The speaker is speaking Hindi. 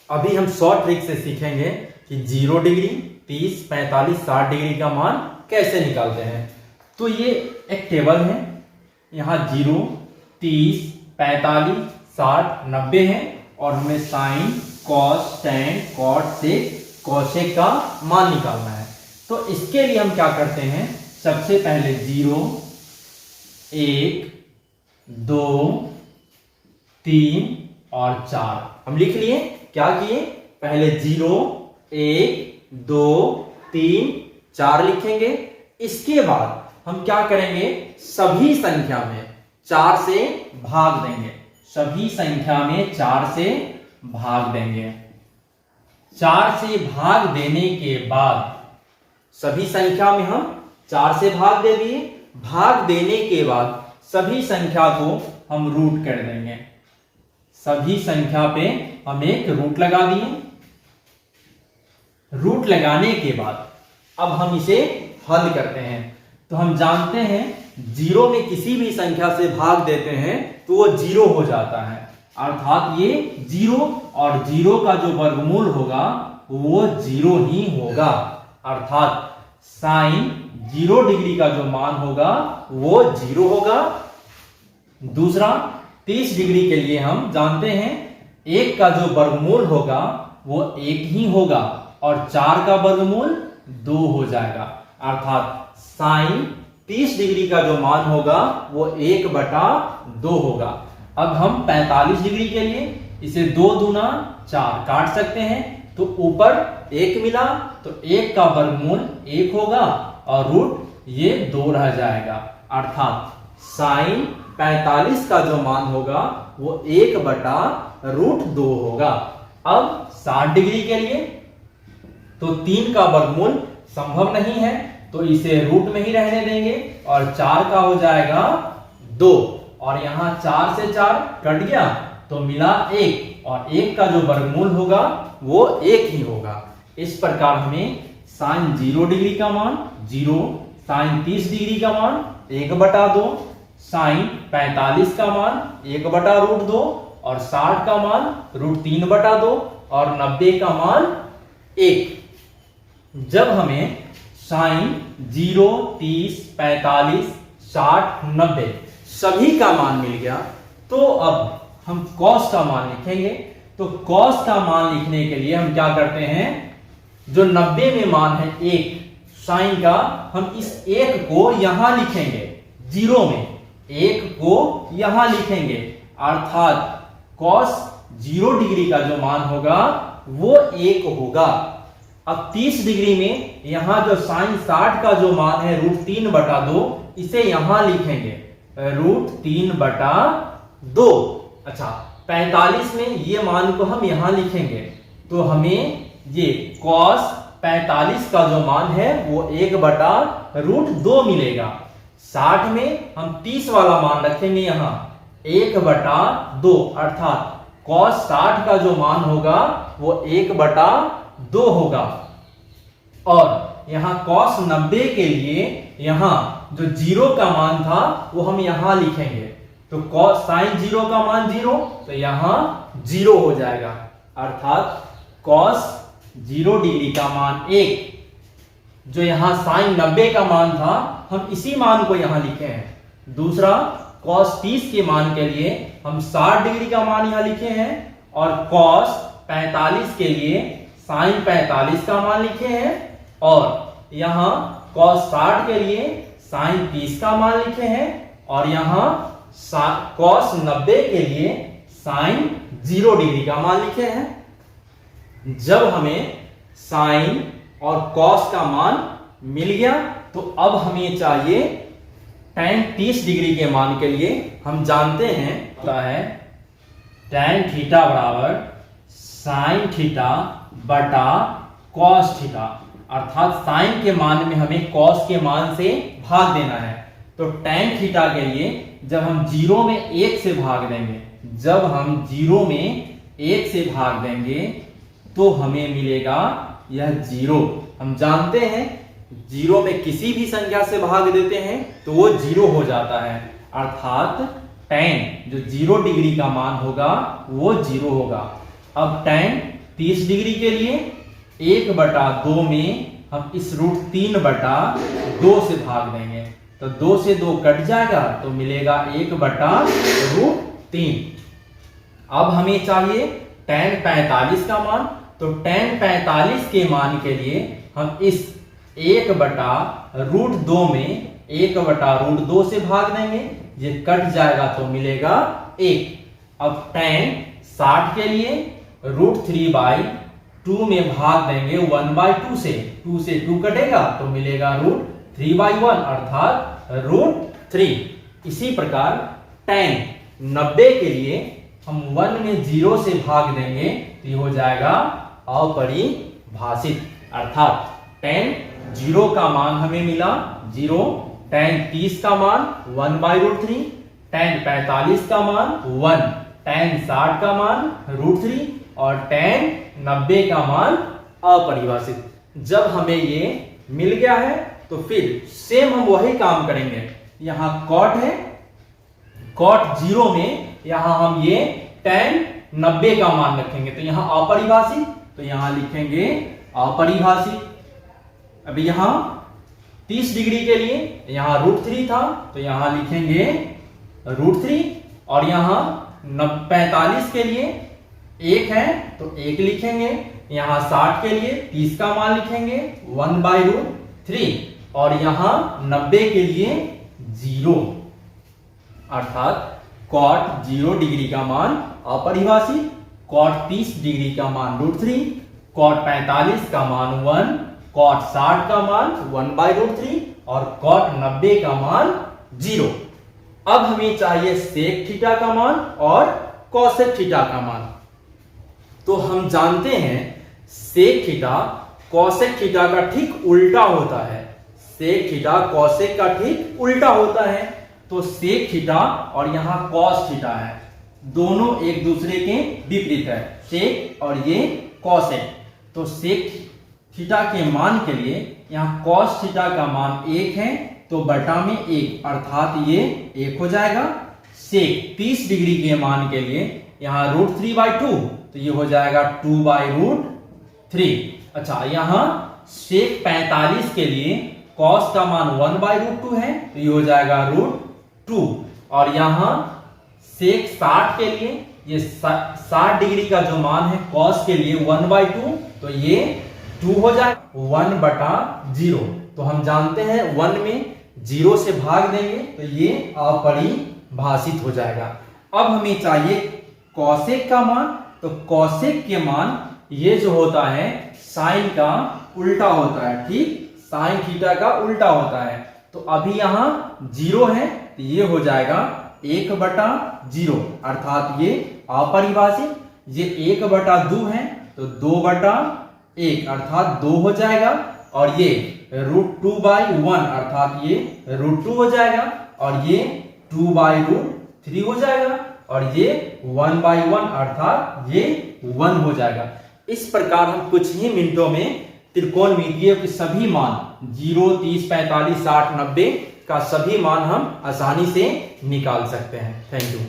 अभी हम शॉर्ट ट्रिक से सीखेंगे कि 0 डिग्री, 30, 45, 60 डिग्री का मान कैसे निकालते हैं। तो ये एक टेबल है, यहाँ 0, 30, 45, 60, 90 है और हमें साइन, कॉस, टैन, कॉट, सेक, कोसेक का मान निकालना है। तो इसके लिए हम क्या करते हैं, सबसे पहले 0, 1, 2, 3 और 4 हम लिख लिए। क्या किए, पहले 0, 1, 2, 3, 4 लिखेंगे। इसके बाद हम क्या करेंगे, सभी संख्या में 4 से भाग देंगे। सभी संख्या में 4 से भाग देंगे। 4 से भाग देने के बाद सभी संख्या में हम 4 से भाग दे दिए। भाग देने के बाद सभी संख्या को हम रूट कर देंगे। सभी संख्या पे हम एक रूट लगा दिए। रूट लगाने के बाद अब हम इसे हल करते हैं। तो हम जानते हैं 0 में किसी भी संख्या से भाग देते हैं तो वो 0 हो जाता है, अर्थात ये 0 और 0 का जो वर्गमूल होगा वो 0 ही होगा। अर्थात साइन 0 डिग्री का जो मान होगा वो 0 होगा। दूसरा, 30 डिग्री के लिए हम जानते हैं 1 का जो वर्गमूल होगा वो 1 ही होगा और 4 का वर्गमूल 2 हो जाएगा। अर्थात साइन 30 डिग्री का जो मान होगा वो 1/2 होगा। अब हम 45 डिग्री के लिए इसे 2 दूना 4 काट सकते हैं। तो ऊपर 1 मिला तो 1 का वर्गमूल 1 होगा और रूट ये 2 रह जाएगा। अर्थात साइन 45 का जो मान होगा वो 1/√2 होगा। अब 60 डिग्री के लिए तो 3 का वर्गमूल संभव नहीं है तो इसे रूट में ही रहने देंगे और 4 का हो जाएगा 2 और यहाँ 4 से 4 कट गया तो मिला 1 और 1 का जो वर्गमूल होगा वो 1 ही होगा। इस प्रकार हमें साइन 0 डिग्री का मान 0, साइन 30 डिग्री का मान 1/2, साइन 45 का मान 1/√2 और 60 का मान √3/2 और 90 का मान 1। जब हमें साइन 0, 30, 45, 60, 90 सभी का मान मिल गया तो अब हम कॉस का मान लिखेंगे। तो कॉस का मान लिखने के लिए हम क्या करते हैं, जो 90 में मान है 1 साइन का, हम इस 1 को यहां लिखेंगे। 0 में 1 को यहां लिखेंगे, अर्थात कॉस 0 डिग्री का जो मान होगा वो 1 होगा। अब 30 डिग्री में यहां जो साइन 60 का जो मान है √3/2 इसे यहां लिखेंगे √3/2। अच्छा, 45 में ये मान को हम यहां लिखेंगे तो हमें ये cos 45 का जो मान है वो 1/√2 मिलेगा। 60 में हम 30 वाला मान रखेंगे यहाँ 1/2, अर्थात cos 60 का जो मान होगा वो 1/2 होगा। और यहाँ cos 90 के लिए यहाँ जो 0 का मान था वो हम यहाँ लिखेंगे। तो cos साइन 0 का मान 0 तो यहाँ 0 हो जाएगा, अर्थात cos 0 डिग्री का मान 1। जो यहाँ साइन 90 का मान था हम इसी मान को यहाँ लिखे हैं। दूसरा, cos 30 के मान के लिए हम 60 डिग्री का मान यहाँ लिखे हैं और cos 45 के लिए साइन 45 का मान लिखे हैं और यहाँ cos 60 के लिए साइन 30 का मान लिखे हैं और यहाँ cos 90 के लिए साइन 0 डिग्री का मान लिखे हैं। जब हमें साइन और cos का मान मिल गया तो अब हमें चाहिए tan 30 डिग्री के मान के लिए। हम जानते हैं होता है tan थीटा बराबर साइन थीटा बटा cos थीटा, अर्थात साइन के मान में हमें cos के मान से भाग देना है। तो tan थीटा के लिए जब हम 0 में 1 से भाग देंगे, जब हम 0 में 1 से भाग देंगे तो हमें मिलेगा यह 0। हम जानते हैं 0 में किसी भी संख्या से भाग देते हैं तो वो 0 हो जाता है, अर्थात tan जो 0 डिग्री का मान होगा वो 0 होगा। अब tan 30 डिग्री के लिए 1/2 में हम इस √3/2 से भाग देंगे, तो 2 से 2 कट जाएगा तो मिलेगा 1/√3। अब हमें चाहिए tan 45 का मान, तो tan 45 के मान के लिए हम इस 1/√2 में 1/√2 से भाग देंगे, ये कट जाएगा तो मिलेगा 1। अब tan 60 के लिए √3/2 में भाग देंगे 1/2 से, 2 से 2 कटेगा तो मिलेगा √3/1 अर्थात √3। इसी प्रकार tan 90 के लिए हम 1 में 0 से भाग देंगे तो ये हो जाएगा अपरिभाषित, अर्थात tan 0 का मान हमें मिला 0, tan 30 का मान 1/√3, tan 45 का मान 1, tan 60 का मान √3 और tan 90 का मान अपरिभाषित। जब हमें ये मिल गया है तो फिर सेम हम वही काम करेंगे। यहां cot है, cot 0 में यहां हम ये tan 90 का मान रखेंगे, तो यहां अपरिभाषित, तो यहां लिखेंगे अपरिभाषित। अब यहां 30 डिग्री के लिए यहां √3 था तो यहां लिखेंगे √3, और यहां 45 के लिए 1 है तो 1 लिखेंगे, यहां 60 के लिए 30 का मान लिखेंगे 1/√3, और यहां 90 के लिए 0, अर्थात cot 0 डिग्री का मान अपरिभाषित, cot 30 डिग्री का मान √3, cot 45 का मान 1, cot 60 का मान 1/√3 और cot 90 का मान 0। अब हमें चाहिए sec थीटा का मान और cosec थीटा का मान। तो हम जानते हैं sec थीटा cosec थीटा का ठीक उल्टा होता है, sec थीटा cosec का ठीक उल्टा होता है। तो sec थीटा और यहां cos थीटा है, दोनों एक दूसरे के विपरीत है, sec और ये cosec। तो sec थीटा के मान के लिए यहां cos थीटा का मान 1 है तो बटा में 1 अर्थात ये 1 हो जाएगा। sec 30 डिग्री के मान के लिए यहां √3/2 तो ये हो जाएगा 2/√3। अच्छा, यहां sec 45 के लिए cos का मान 1/√2 है तो ये हो जाएगा √2, और यहां sec 60 के लिए ये 60 डिग्री का जो मान है cos के लिए 1/2 तो ये 2 हो जाएगा 1/0। तो हम जानते हैं 1 में 0 से भाग देंगे तो ये अपरिभाषित हो जाएगा। अब हमें चाहिए cosec का मान, तो cosec के मान ये जो होता है sin का उल्टा होता है, ठीक, sin थीटा का उल्टा होता है। तो अभी यहां 0 है तो ये हो जाएगा 1/0 अर्थात ये अपरिभाषित। ये 1/2 है तो 2/1 अर्थात 2 हो जाएगा, और ये √2/1 अर्थात ये √2 हो जाएगा, और ये 2/√3 हो जाएगा, और ये 1/1 अर्थात ये 1 हो जाएगा। इस प्रकार हम कुछ ही मिनटों में त्रिकोणमितीय के सभी मान 0, 30, 45, 60, 90 का सभी मान हम आसानी से निकाल सकते हैं। Thank you.